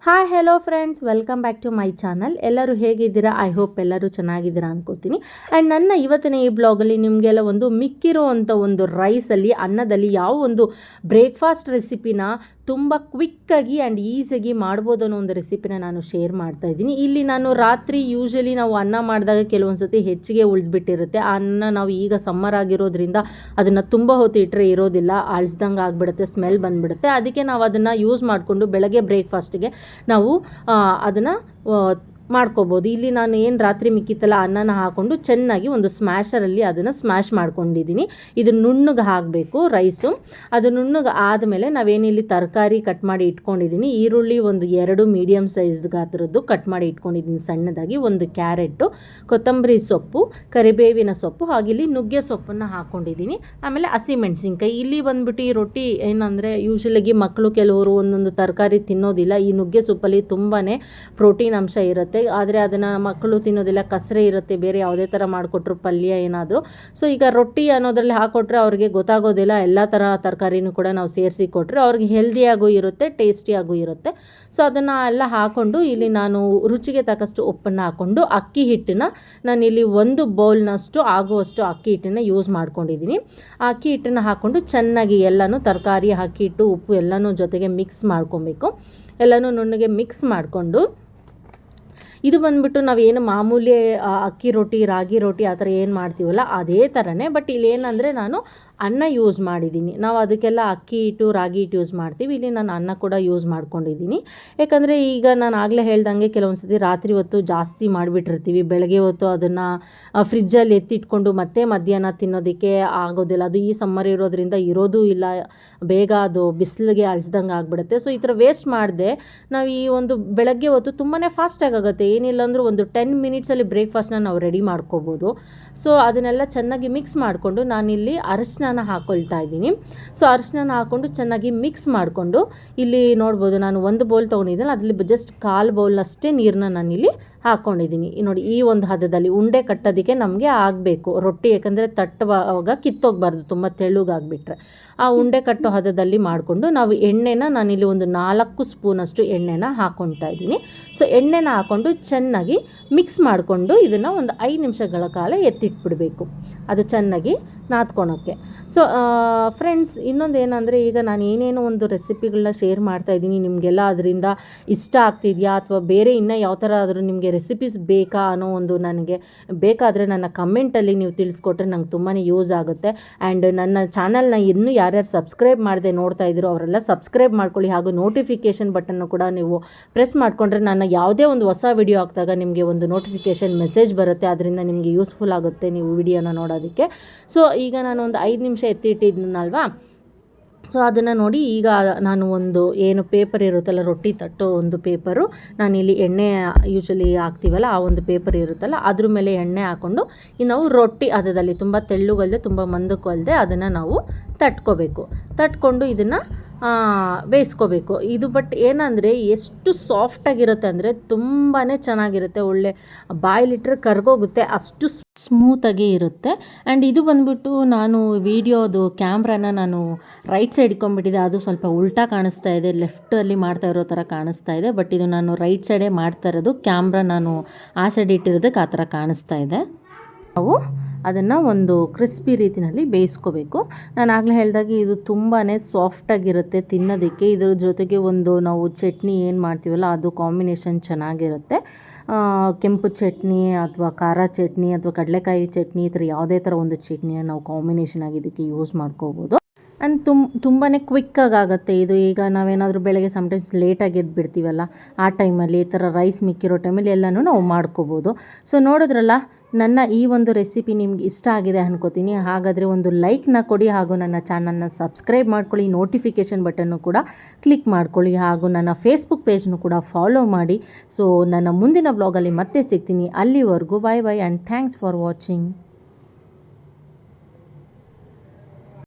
Hi hello friends, welcome back to my channel. ಎಲ್ಲರೂ ಹೇಗಿದ್ದೀರಾ? I hope ಎಲ್ಲರೂ ಚೆನ್ನಾಗಿದ್ದೀರಾ ಅನ್ಕೋತೀನಿ. ಆ್ಯಂಡ್ ನನ್ನ ಇವತ್ತಿನ ಈ ಬ್ಲಾಗಲ್ಲಿ ನಿಮಗೆಲ್ಲ ಒಂದು ಮಿಕ್ಕಿರೋ ಒಂದು ರೈಸಲ್ಲಿ ಅನ್ನದಲ್ಲಿ ಯಾವ ಒಂದು ಬ್ರೇಕ್ಫಾಸ್ಟ್ ರೆಸಿಪಿನ ತುಂಬ ಕ್ವಿಕ್ಕಾಗಿ ಆ್ಯಂಡ್ ಈಸಿಯಾಗಿ ಮಾಡ್ಬೋದು ಅನ್ನೋ ಒಂದು ರೆಸಿಪಿನ ನಾನು ಶೇರ್ ಮಾಡ್ತಾಯಿದ್ದೀನಿ. ಇಲ್ಲಿ ನಾನು ರಾತ್ರಿ ಯೂಶ್ವಲಿ ನಾವು ಅನ್ನ ಮಾಡಿದಾಗ ಕೆಲವೊಂದು ಸತಿ ಹೆಚ್ಚಿಗೆ ಉಳಿದ್ಬಿಟ್ಟಿರುತ್ತೆ. ಆ ಅನ್ನ ನಾವು ಈಗ ಸಮ್ಮರ್ ಆಗಿರೋದ್ರಿಂದ ಅದನ್ನು ತುಂಬ ಹೊತ್ತು ಇಟ್ಟರೆ ಇರೋದಿಲ್ಲ, ಅಳಿಸ್ದಂಗೆ ಆಗಿಬಿಡುತ್ತೆ, ಸ್ಮೆಲ್ ಬಂದುಬಿಡುತ್ತೆ. ಅದಕ್ಕೆ ನಾವು ಅದನ್ನು ಯೂಸ್ ಮಾಡಿಕೊಂಡು ಬೆಳಗ್ಗೆ ಬ್ರೇಕ್ಫಾಸ್ಟಿಗೆ ನಾವು ಅದನ್ನು ಮಾಡ್ಕೋಬೋದು. ಇಲ್ಲಿ ನಾನು ಏನು ರಾತ್ರಿ ಮಿಕ್ಕಿತ್ತಲ್ಲ ಅನ್ನನ ಹಾಕ್ಕೊಂಡು ಚೆನ್ನಾಗಿ ಒಂದು ಸ್ಮ್ಯಾಶರಲ್ಲಿ ಅದನ್ನು ಸ್ಮ್ಯಾಶ್ ಮಾಡ್ಕೊಂಡಿದ್ದೀನಿ. ಇದು ನುಣ್ಣಗೆ ಹಾಕಬೇಕು ರೈಸು. ಅದು ನುಣ್ಣಗೆ ಆದಮೇಲೆ ನಾವೇನಿಲ್ಲಿ ತರಕಾರಿ ಕಟ್ ಮಾಡಿ ಇಟ್ಕೊಂಡಿದ್ದೀನಿ. ಈರುಳ್ಳಿ ಒಂದು 2 ಮೀಡಿಯಮ್ ಸೈಜ್ ಗಾತ್ರದ್ದು ಕಟ್ ಮಾಡಿ ಇಟ್ಕೊಂಡಿದ್ದೀನಿ ಸಣ್ಣದಾಗಿ, ಒಂದು ಕ್ಯಾರೆಟು, ಕೊತ್ತಂಬರಿ ಸೊಪ್ಪು, ಕರಿಬೇವಿನ ಸೊಪ್ಪು, ಹಾಗಿಲ್ಲಿ ನುಗ್ಗೆ ಸೊಪ್ಪನ್ನು ಹಾಕ್ಕೊಂಡಿದ್ದೀನಿ. ಆಮೇಲೆ ಹಸಿಮೆಣಸಿನ್ಕಾಯಿ. ಇಲ್ಲಿ ಬಂದ್ಬಿಟ್ಟು ಈ ರೊಟ್ಟಿ ಏನಂದರೆ ಯೂಶ್ವಲಾಗಿ ಮಕ್ಕಳು ಕೆಲವರು ಒಂದೊಂದು ತರಕಾರಿ ತಿನ್ನೋದಿಲ್ಲ. ಈ ನುಗ್ಗೆ ಸೊಪ್ಪಲ್ಲಿ ತುಂಬಾ ಪ್ರೋಟೀನ್ ಅಂಶ ಇರುತ್ತೆ, ಆದರೆ ಅದನ್ನು ಮಕ್ಕಳು ತಿನ್ನೋದಿಲ್ಲ, ಕಸರೆ ಇರುತ್ತೆ, ಬೇರೆ ಯಾವುದೇ ಥರ ಮಾಡಿಕೊಟ್ರು ಪಲ್ಯ ಏನಾದರೂ. ಸೊ ಈಗ ರೊಟ್ಟಿ ಅನ್ನೋದ್ರಲ್ಲಿ ಹಾಕ್ಕೊಟ್ರೆ ಅವ್ರಿಗೆ ಗೊತ್ತಾಗೋದಿಲ್ಲ. ಎಲ್ಲ ಥರ ತರಕಾರಿನೂ ಕೂಡ ನಾವು ಸೇರಿಸಿ ಕೊಟ್ಟರೆ ಅವ್ರಿಗೆ ಹೆಲ್ದಿಯಾಗೂ ಇರುತ್ತೆ, ಟೇಸ್ಟಿಯಾಗೂ ಇರುತ್ತೆ. ಸೊ ಅದನ್ನು ಎಲ್ಲ ಹಾಕ್ಕೊಂಡು ಇಲ್ಲಿ ನಾನು ರುಚಿಗೆ ತಕ್ಕಷ್ಟು ಉಪ್ಪನ್ನು ಹಾಕ್ಕೊಂಡು ಅಕ್ಕಿ ಹಿಟ್ಟನ್ನು ನಾನಿಲ್ಲಿ 1 ಬೌಲ್ನಷ್ಟು ಆಗುವಷ್ಟು ಅಕ್ಕಿ ಹಿಟ್ಟನ್ನು ಯೂಸ್ ಮಾಡ್ಕೊಂಡಿದ್ದೀನಿ. ಆ ಅಕ್ಕಿ ಹಿಟ್ಟನ್ನು ಹಾಕ್ಕೊಂಡು ಚೆನ್ನಾಗಿ ಎಲ್ಲನೂ ತರಕಾರಿ, ಅಕ್ಕಿ ಹಿಟ್ಟು, ಉಪ್ಪು ಎಲ್ಲನೂ ಜೊತೆಗೆ ಮಿಕ್ಸ್ ಮಾಡ್ಕೊಬೇಕು. ಎಲ್ಲನೂ ನುಣ್ಣಗೆ ಮಿಕ್ಸ್ ಮಾಡಿಕೊಂಡು ಇದು ಬಂದುಬಿಟ್ಟು ನಾವೇನು ಮಾಮೂಲಿ ಅಕ್ಕಿ ರೊಟ್ಟಿ, ರಾಗಿ ರೊಟ್ಟಿ ಆ ಥರ ಏನು ಮಾಡ್ತೀವಲ್ಲ ಅದೇ ಥರನೇ. ಬಟ್ ಇಲ್ಲೇನಂದರೆ ನಾನು ಅನ್ನ ಯೂಸ್ ಮಾಡಿದ್ದೀನಿ. ನಾವು ಅದಕ್ಕೆಲ್ಲ ಅಕ್ಕಿ ಹಿಟ್ಟು, ರಾಗಿ ಹಿಟ್ಟು ಯೂಸ್ ಮಾಡ್ತೀವಿ. ಇಲ್ಲಿ ನಾನು ಅನ್ನ ಕೂಡ ಯೂಸ್ ಮಾಡ್ಕೊಂಡಿದ್ದೀನಿ. ಯಾಕಂದರೆ ಈಗ ನಾನು ಆಗಲೇ ಹೇಳ್ದಂಗೆ ಕೆಲವೊಂದು ಸತಿ ರಾತ್ರಿ ಹೊತ್ತು ಜಾಸ್ತಿ ಮಾಡಿಬಿಟ್ಟಿರ್ತೀವಿ, ಬೆಳಗ್ಗೆ ಹೊತ್ತು ಅದನ್ನು ಫ್ರಿಜ್ಜಲ್ಲಿ ಎತ್ತಿಟ್ಕೊಂಡು ಮತ್ತೆ ಮಧ್ಯಾಹ್ನ ತಿನ್ನೋದಕ್ಕೆ ಆಗೋದಿಲ್ಲ. ಅದು ಈ ಸಮ್ಮರ್ ಇರೋದ್ರಿಂದ ಇರೋದೂ ಇಲ್ಲ, ಬೇಗ ಅದು ಬಿಸಿಲಿಗೆ ಅಳಿಸ್ದಂಗೆ ಆಗಿಬಿಡುತ್ತೆ. ಸೊ ಈ ಥರ ವೇಸ್ಟ್ ಮಾಡದೆ ನಾವು ಈ ಒಂದು ಬೆಳಗ್ಗೆ ಹೊತ್ತು ತುಂಬಾ ಫಾಸ್ಟಾಗಿ ಆಗುತ್ತೆ. ಏನಿಲ್ಲ ಅಂದರೂ ಒಂದು 10 ಮಿನಿಟ್ಸಲ್ಲಿ ಬ್ರೇಕ್ಫಾಸ್ಟ್ನ ನಾವು ರೆಡಿ ಮಾಡ್ಕೋಬೋದು. ಸೊ ಅದನ್ನೆಲ್ಲ ಚೆನ್ನಾಗಿ ಮಿಕ್ಸ್ ಮಾಡಿಕೊಂಡು ನಾನಿಲ್ಲಿ ಅರಶಿನ ಹಾಕ್ಕೊಳ್ತಾ ಇದ್ದೀನಿ. ಸೊ ಅರಶಿನ ಹಾಕ್ಕೊಂಡು ಚೆನ್ನಾಗಿ ಮಿಕ್ಸ್ ಮಾಡಿಕೊಂಡು ಇಲ್ಲಿ ನೋಡ್ಬೋದು ನಾನು 1 ಬೌಲ್ ತೊಗೊಂಡಿದ್ದೀನಿ, ಅದರಲ್ಲಿ ಜಸ್ಟ್ 1/4 ಬೌಲ್ನಷ್ಟೇ ನೀರನ್ನ ನಾನಿಲ್ಲಿ ಹಾಕ್ಕೊಂಡಿದ್ದೀನಿ. ನೋಡಿ ಈ ಒಂದು ಹದದಲ್ಲಿ ಉಂಡೆ ಕಟ್ಟೋದಕ್ಕೆ ನಮಗೆ ಆಗಬೇಕು ರೊಟ್ಟಿ, ಯಾಕಂದರೆ ತಟ್ಟುವಾಗ ಕಿತ್ತೋಗಬಾರ್ದು, ತುಂಬ ತೆಳುಗಾಗಿಬಿಟ್ರೆ. ಆ ಉಂಡೆ ಕಟ್ಟೋ ಹದದಲ್ಲಿ ಮಾಡಿಕೊಂಡು ನಾವು ಎಣ್ಣೆನ ನಾನಿಲ್ಲಿ ಒಂದು 4 ಸ್ಪೂನಷ್ಟು ಎಣ್ಣೆನ ಹಾಕ್ಕೊಳ್ತಾ ಇದ್ದೀನಿ. ಸೊ ಎಣ್ಣೆನ ಹಾಕ್ಕೊಂಡು ಚೆನ್ನಾಗಿ ಮಿಕ್ಸ್ ಮಾಡಿಕೊಂಡು ಇದನ್ನು ಒಂದು 5 ನಿಮಿಷಗಳ ಕಾಲ ಎತ್ತಿಟ್ಬಿಡಬೇಕು, ಅದು ಚೆನ್ನಾಗಿ ನಾದ್ಕೊಳೋಕ್ಕೆ. ಸೊ ಫ್ರೆಂಡ್ಸ್, ಇನ್ನೊಂದು ಏನಂದರೆ ಈಗ ನಾನು ಏನೇನೋ ಒಂದು ರೆಸಿಪಿಗಳನ್ನ ಶೇರ್ ಮಾಡ್ತಾಯಿದ್ದೀನಿ, ನಿಮಗೆಲ್ಲ ಅದರಿಂದ ಇಷ್ಟ ಆಗ್ತಿದೆಯಾ ಅಥವಾ ಬೇರೆ ಇನ್ನೂ ಯಾವ ಥರ ಆದರೂ ನಿಮಗೆ ರೆಸಿಪೀಸ್ ಬೇಕಾ ಅನ್ನೋ ಒಂದು ನನಗೆ ಬೇಕಾದರೆ ನನ್ನ ಕಮೆಂಟಲ್ಲಿ ನೀವು ತಿಳಿಸ್ಕೊಟ್ರೆ ನಂಗೆ ತುಂಬಾ ಯೂಸ್ ಆಗುತ್ತೆ. ಆ್ಯಂಡ್ ನನ್ನ ಚಾನಲ್ನ ಇನ್ನೂ ಯಾರ್ಯಾರು ಸಬ್ಸ್ಕ್ರೈಬ್ ಮಾಡದೆ ನೋಡ್ತಾ ಇದ್ದೀರೋ ಅವರೆಲ್ಲ ಸಬ್ಸ್ಕ್ರೈಬ್ ಮಾಡ್ಕೊಳ್ಳಿ. ಹಾಗೂ ನೋಟಿಫಿಕೇಷನ್ ಬಟನ್ನು ಕೂಡ ನೀವು ಪ್ರೆಸ್ ಮಾಡಿಕೊಂಡ್ರೆ ನನ್ನ ಯಾವುದೇ ಒಂದು ಹೊಸ ವಿಡಿಯೋ ಹಾಕಿದಾಗ ನಿಮಗೆ ಒಂದು ನೋಟಿಫಿಕೇಷನ್ ಮೆಸೇಜ್ ಬರುತ್ತೆ, ಅದರಿಂದ ನಿಮಗೆ ಯೂಸ್ಫುಲ್ ಆಗುತ್ತೆ ನೀವು ವಿಡಿಯೋನ ನೋಡೋದಕ್ಕೆ. ಸೊ ಈಗ ನಾನು ಒಂದು 5 ನಿಮಿಷ ಎತ್ತಿಟ್ಟಿದ್ದೀನಲ್ವಾ, ಸೊ ಅದನ್ನು ನೋಡಿ ಈಗ ನಾನು ಒಂದು ಏನು ಪೇಪರ್ ಇರುತ್ತಲ್ಲ, ರೊಟ್ಟಿ ತಟ್ಟೋ ಒಂದು ಪೇಪರು, ನಾನಿಲ್ಲಿ ಎಣ್ಣೆ ಯೂಶ್ವಲಿ ಹಾಕ್ತೀವಲ್ಲ ಆ ಒಂದು ಪೇಪರ್ ಇರುತ್ತಲ್ಲ ಅದ್ರ ಮೇಲೆ ಎಣ್ಣೆ ಹಾಕ್ಕೊಂಡು ನಾವು ರೊಟ್ಟಿ ಹದದಲ್ಲಿ ತುಂಬ ತೆಳ್ಳಗಲ್ಲದೆ ತುಂಬ ಮಂದಕ್ಕೂ ಅಲ್ಲದೆ ಅದನ್ನು ನಾವು ತಟ್ಕೊಂಡು ಇದನ್ನು ಬೇಯಿಸ್ಕೋಬೇಕು. ಇದು ಬಟ್ ಏನಂದರೆ ಎಷ್ಟು ಸಾಫ್ಟಾಗಿರುತ್ತೆ ಅಂದರೆ ತುಂಬಾ ಚೆನ್ನಾಗಿರುತ್ತೆ, ಒಳ್ಳೆ ಬಾಯಲ್ಲಿಟ್ಟರೆ ಕರ್ಗೋಗುತ್ತೆ, ಅಷ್ಟು ಸ್ಮೂತಾಗಿ ಇರುತ್ತೆ. ಆ್ಯಂಡ್ ಇದು ಬಂದುಬಿಟ್ಟು ನಾನು ವಿಡಿಯೋದು ಕ್ಯಾಮ್ರಾನ ನಾನು ರೈಟ್ ಸೈಡ್ ಇಟ್ಕೊಂಡ್ಬಿಟ್ಟಿದ್ದೆ, ಅದು ಸ್ವಲ್ಪ ಉಲ್ಟಾ ಕಾಣಿಸ್ತಾ ಇದೆ, ಲೆಫ್ಟಲ್ಲಿ ಮಾಡ್ತಾ ಇರೋ ಥರ ಕಾಣಿಸ್ತಾ ಇದೆ. ಬಟ್ ಇದು ನಾನು ರೈಟ್ ಸೈಡೇ ಮಾಡ್ತಾ ಇರೋದು, ಕ್ಯಾಮ್ರಾ ನಾನು ಆ ಸೈಡ್ ಇಟ್ಟಿರೋದಕ್ಕೆ ಆ ಥರ ಕಾಣಿಸ್ತಾ ಇದೆ. ನಾವು ಅದನ್ನು ಒಂದು ಕ್ರಿಸ್ಪಿ ರೀತಿಯಲ್ಲಿ ಬೇಯಿಸ್ಕೋಬೇಕು. ನಾನು ಆಗಲೇ ಹೇಳಿದಾಗೆ ಇದು ತುಂಬಾ ಸಾಫ್ಟಾಗಿರುತ್ತೆ ತಿನ್ನೋದಕ್ಕೆ. ಇದ್ರ ಜೊತೆಗೆ ಒಂದು ನಾವು ಚಟ್ನಿ ಏನು ಮಾಡ್ತೀವಲ್ಲ ಅದು ಕಾಂಬಿನೇಷನ್ ಚೆನ್ನಾಗಿರುತ್ತೆ. ಕೆಂಪು ಚಟ್ನಿ ಅಥವಾ ಖಾರ ಚಟ್ನಿ ಅಥವಾ ಕಡಲೆಕಾಯಿ ಚಟ್ನಿ, ಈ ಥರ ಯಾವುದೇ ಥರ ಒಂದು ಚಟ್ನಿಯನ್ನು ನಾವು ಕಾಂಬಿನೇಷನ್ ಆಗಿ ಇದಕ್ಕೆ ಯೂಸ್ ಮಾಡ್ಕೋಬೋದು. ಆ್ಯಂಡ್ ತುಂಬಾ ಕ್ವಿಕ್ಕಾಗಿ ಆಗುತ್ತೆ ಇದು. ಈಗ ನಾವೇನಾದರೂ ಬೆಳಗ್ಗೆ ಸಮ್ಟೈಮ್ಸ್ ಲೇಟಾಗಿ ಎದ್ದು ಬಿಡ್ತೀವಲ್ಲ, ಆ ಟೈಮಲ್ಲಿ ಈ ಥರ ರೈಸ್ ಮಿಕ್ಕಿರೋ ಟೈಮಲ್ಲಿ ಎಲ್ಲನೂ ನಾವು ಮಾಡ್ಕೋಬೋದು. ಸೊ ನೋಡಿದ್ರಲ್ಲ, ನನ್ನ ಈ ಒಂದು ರೆಸಿಪಿ ನಿಮ್ಗೆ ಇಷ್ಟ ಆಗಿದೆ ಅನ್ಕೋತೀನಿ. ಹಾಗಾದರೆ ಒಂದು ಲೈಕ್ನ ಕೊಡಿ, ಹಾಗೂ ನನ್ನ ಚಾನಲ್ನ ಸಬ್ಸ್ಕ್ರೈಬ್ ಮಾಡ್ಕೊಳ್ಳಿ, ನೋಟಿಫಿಕೇಷನ್ ಬಟನ್ನು ಕೂಡ ಕ್ಲಿಕ್ ಮಾಡ್ಕೊಳ್ಳಿ, ಹಾಗೂ ನನ್ನ ಫೇಸ್ಬುಕ್ ಪೇಜ್ನು ಕೂಡ ಫಾಲೋ ಮಾಡಿ. ಸೊ ನನ್ನ ಮುಂದಿನ ಬ್ಲಾಗಲ್ಲಿ ಮತ್ತೆ ಸಿಗ್ತೀನಿ. ಅಲ್ಲಿವರೆಗೂ ಬಾಯ್ boy and thanks for watching.